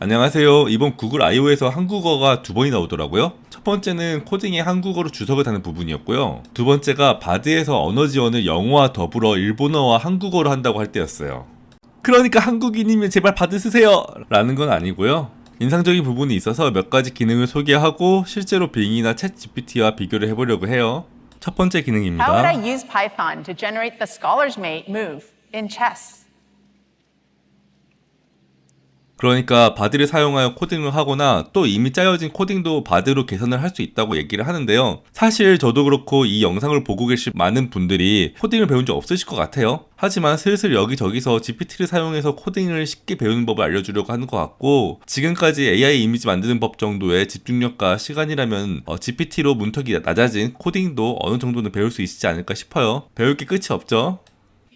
안녕하세요. 이번 구글 I/O에서 한국어가 두 번이 나오더라고요. 첫 번째는 코딩에 한국어로 주석을 다는 부분이었고요. 두 번째가 바드에서 언어 지원을 영어와 더불어 일본어와 한국어로 한다고 할 때였어요. 그러니까 한국인이면 제발 바드 쓰세요! 라는 건 아니고요. 인상적인 부분이 있어서 몇 가지 기능을 소개하고 실제로 빙이나 챗 GPT와 비교를 해보려고 해요. 첫 번째 How would 기능입니다. I use Python to generate the scholar's mate move in chess? 그러니까 바드를 사용하여 코딩을 하거나 또 이미 짜여진 코딩도 바드로 개선을 할 수 있다고 얘기를 하는데요. 사실 저도 그렇고 이 영상을 보고 계신 많은 분들이 코딩을 배운 적 없으실 것 같아요. 하지만 슬슬 여기저기서 GPT를 사용해서 코딩을 쉽게 배우는 법을 알려주려고 하는 것 같고, 지금까지 AI 이미지 만드는 법 정도의 집중력과 시간이라면 GPT로 문턱이 낮아진 코딩도 어느 정도는 배울 수 있지 않을까 싶어요. 배울 게 끝이 없죠.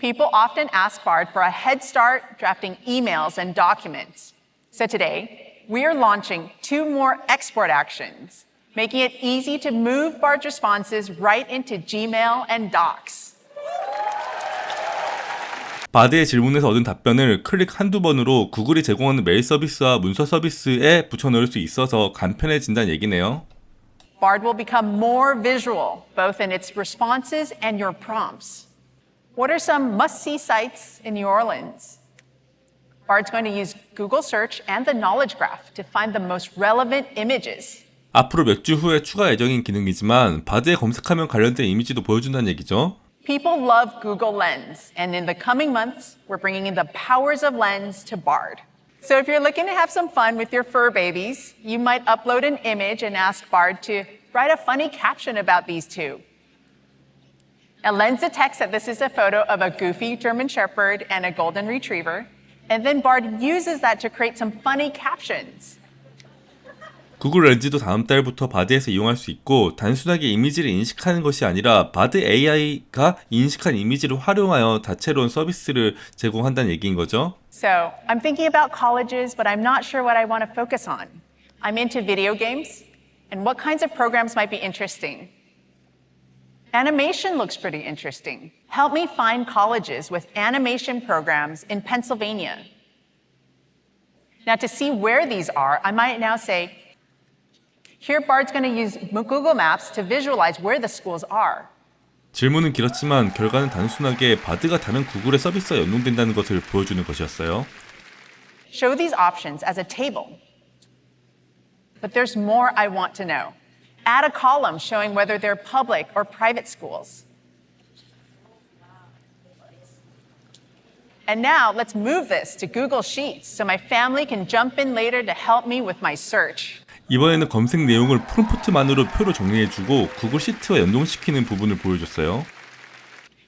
People often ask Bard for a head start drafting emails and documents. So today, we are launching 2 more export actions, making it easy to move Bard's responses right into Gmail and Docs. 바드의 질문에서 얻은 답변을 클릭 한두 번으로 구글이 제공하는 메일 서비스와 문서 서비스에 붙여넣을 수 있어서 간편해진다는 얘기네요. Bard will become more visual, both in its responses and your prompts. What are some must-see sites in New Orleans? Bard's going to use Google Search and the Knowledge Graph to find the most relevant images. 앞으로 몇 주 후에 추가 예정인 기능이지만 바드에 검색하면 관련된 이미지도 보여준다는 얘기죠. People love Google Lens, and in the coming months, we're bringing in the powers of Lens to Bard. So if you're looking to have some fun with your fur babies, you might upload an image and ask Bard to write a funny caption about these two. Now, Lens detects that this is a photo of a goofy German Shepherd and a golden retriever, and then Bard uses that to create some funny captions. 구글 렌즈도 다음 달부터 바드에서 이용할 수 있고, 단순하게 이미지를 인식하는 것이 아니라 바드 AI가 인식한 이미지를 활용하여 다채로운 서비스를 제공한다는 얘기인 거죠. So I'm thinking about colleges, but I'm not sure what I want to focus on. I'm into video games, and what kinds of programs might be interesting? Animation looks pretty interesting. Help me find colleges with animation programs in Pennsylvania. Now, to see where these are, I might now say, here Bard's going to use Google Maps to visualize where the schools are. 질문은 길었지만 결과는 단순하게 바드가 다른 구글의 서비스와 연동된다는 것을 보여주는 것이었어요. Show these options as a table. But there's more I want to know. Add a column showing whether they're public or private schools. And now let's move this to Google Sheets so my family can jump in later to help me with my search. 이번에는 검색 내용을 프롬프트만으로 표로 정리해주고 구글 시트와 연동시키는 부분을 보여줬어요.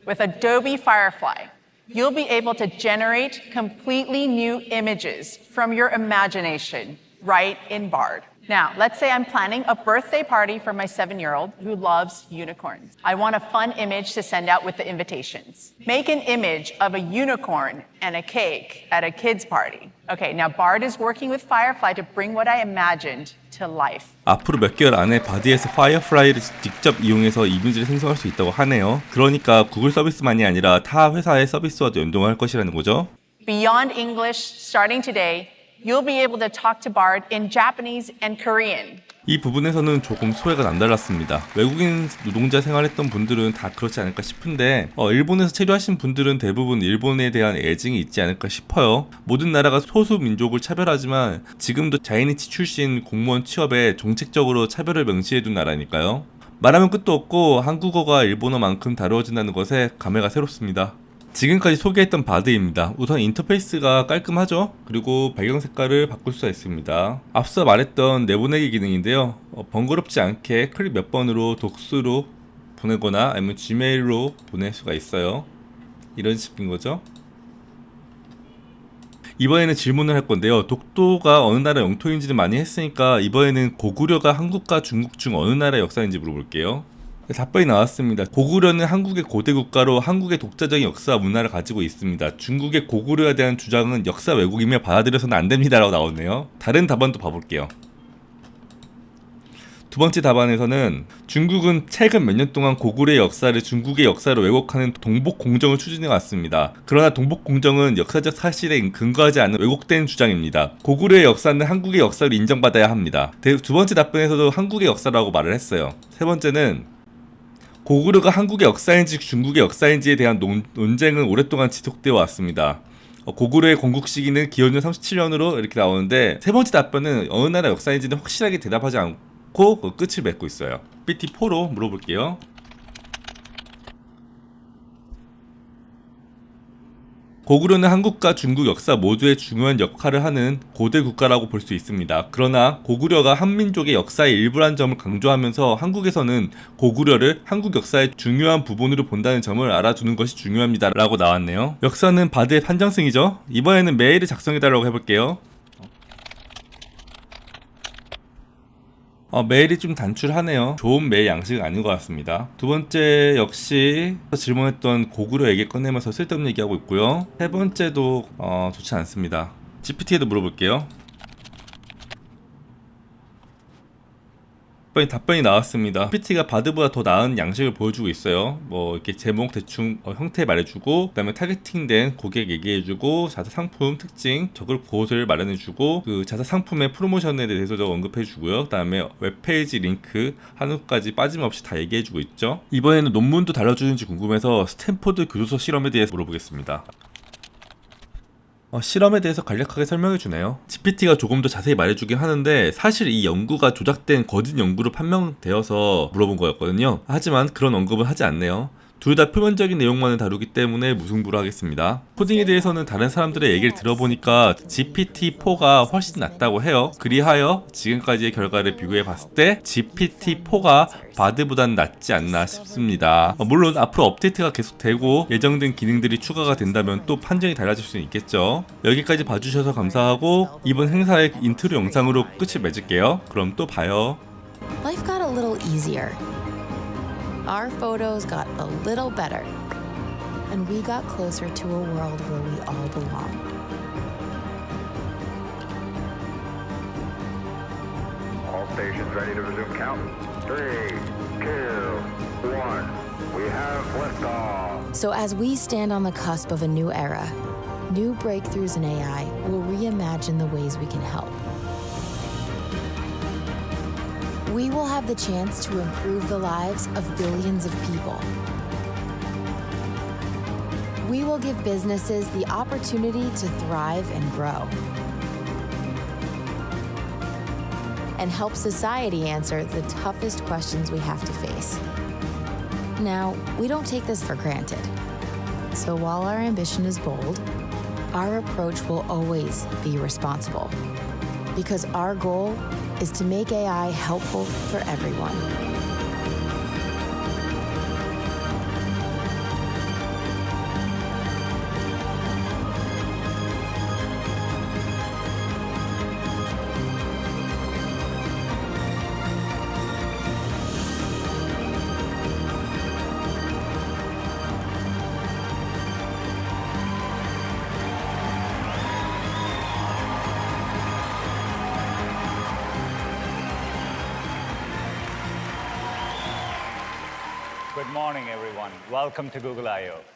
With Adobe Firefly, you'll be able to generate completely new images from your imagination right in Bard. Now, let's say I'm planning a birthday party for my 7-year-old who loves unicorns. I want a fun image to send out with the invitations. Make an image of a unicorn and a cake at a kid's party. Okay, now Bard is working with Firefly to bring what I imagined to life. 앞으로 몇 개월 안에 바드에서 파이어플라이를 직접 이용해서 이미지를 생성할 수 있다고 하네요. 그러니까 구글 서비스만이 아니라 타 회사의 서비스와도 연동할 것이라는 거죠. Beyond English, starting today, you'll be able to talk to Bard in Japanese and Korean. 이 부분에서는 조금 소외가 남달랐습니다. 외국인 노동자 생활했던 분들은 다 그렇지 않을까 싶은데 일본에서 체류하신 분들은 대부분 일본에 대한 애증이 있지 않을까 싶어요. 모든 나라가 소수 민족을 차별하지만 지금도 자이니치 출신 공무원 취업에 정책적으로 차별을 명시해둔 나라니까요. 말하면 끝도 없고 한국어가 일본어만큼 다루어진다는 것에 감회가 새롭습니다. 지금까지 소개했던 바드입니다. 우선 인터페이스가 깔끔하죠? 그리고 배경 색깔을 바꿀 수가 있습니다. 앞서 말했던 내보내기 기능인데요. 번거롭지 않게 클릭 몇 번으로 독수로 보내거나 아니면 지메일로 보낼 수가 있어요. 이런 식인 거죠. 이번에는 질문을 할 건데요. 독도가 어느 나라 영토인지를 많이 했으니까 이번에는 고구려가 한국과 중국 중 어느 나라의 역사인지 물어볼게요. 답변이 나왔습니다. 고구려는 한국의 고대 국가로 한국의 독자적인 역사와 문화를 가지고 있습니다. 중국의 고구려에 대한 주장은 역사 왜곡이며 받아들여서는 안 됩니다라고 나오네요. 다른 답안도 봐볼게요. 두 번째 답안에서는 중국은 최근 몇 년 동안 고구려의 역사를 중국의 역사로 왜곡하는 동복 공정을 추진해 왔습니다. 그러나 동복 공정은 역사적 사실에 근거하지 않는 왜곡된 주장입니다. 고구려의 역사는 한국의 역사로 인정받아야 합니다. 두 번째 답변에서도 한국의 역사라고 말을 했어요. 세 번째는 고구려가 한국의 역사인지 중국의 역사인지에 대한 논쟁은 오랫동안 지속되어 왔습니다. 고구려의 건국 시기는 기원전 37년으로 이렇게 나오는데 세 번째 답변은 어느 나라 역사인지는 확실하게 대답하지 않고 끝을 맺고 있어요. GPT-4로 물어볼게요. 고구려는 한국과 중국 역사 모두에 중요한 역할을 하는 고대 국가라고 볼 수 있습니다. 그러나 고구려가 한민족의 역사의 일부란 점을 강조하면서 한국에서는 고구려를 한국 역사의 중요한 부분으로 본다는 점을 알아두는 것이 중요합니다. 라고 나왔네요. 역사는 바드의 판정승이죠. 이번에는 메일을 작성해달라고 해볼게요. 메일이 좀 단출하네요. 좋은 메일 양식은 아닌 것 같습니다. 두 번째 역시 질문했던 고구려 얘기 꺼내면서 쓸데없는 얘기하고 있고요. 세 번째도 좋지 않습니다. GPT에도 물어볼게요. 답변이 나왔습니다. GPT가 바드보다 더 나은 양식을 보여주고 있어요. 이렇게 제목 대충 형태 말해주고, 그 다음에 타겟팅된 고객 얘기해주고, 자사 상품 특징, 적을 곳을 마련해주고, 그 자사 상품의 프로모션에 대해서 언급해주고요. 그 다음에 웹페이지 링크 한우까지 빠짐없이 다 얘기해주고 있죠. 이번에는 논문도 달아주는지 궁금해서 스탠포드 교도소 실험에 대해서 물어보겠습니다. 실험에 대해서 간략하게 설명해 주네요. GPT가 조금 더 자세히 말해주긴 하는데 사실 이 연구가 조작된 거짓 연구로 판명되어서 물어본 거였거든요. 하지만 그런 언급은 하지 않네요. 둘 다 표면적인 내용만을 다루기 때문에 무승부로 하겠습니다. 코딩에 대해서는 다른 사람들의 얘기를 들어보니까 GPT-4가 훨씬 낫다고 해요. 그리하여 지금까지의 결과를 비교해 봤을 때 GPT-4가 바드보단 낫지 않나 싶습니다. 물론 앞으로 업데이트가 계속되고 예정된 기능들이 추가가 된다면 또 판정이 달라질 수는 있겠죠. 여기까지 봐주셔서 감사하고 이번 행사의 인트로 영상으로 끝을 맺을게요. 그럼 또 봐요. Life got a little easier. Our photos got a little better. And we got closer to a world where we all belong. All stations ready to resume count. 3, 2, 1. We have liftoff. So as we stand on the cusp of a new era, new breakthroughs in AI will reimagine the ways we can help. We will have the chance to improve the lives of billions of people. We will give businesses the opportunity to thrive and grow. And help society answer the toughest questions we have to face. Now, we don't take this for granted. So while our ambition is bold, our approach will always be responsible. Because our goal is to make AI helpful for everyone. Good morning, everyone. Welcome to Google I/O.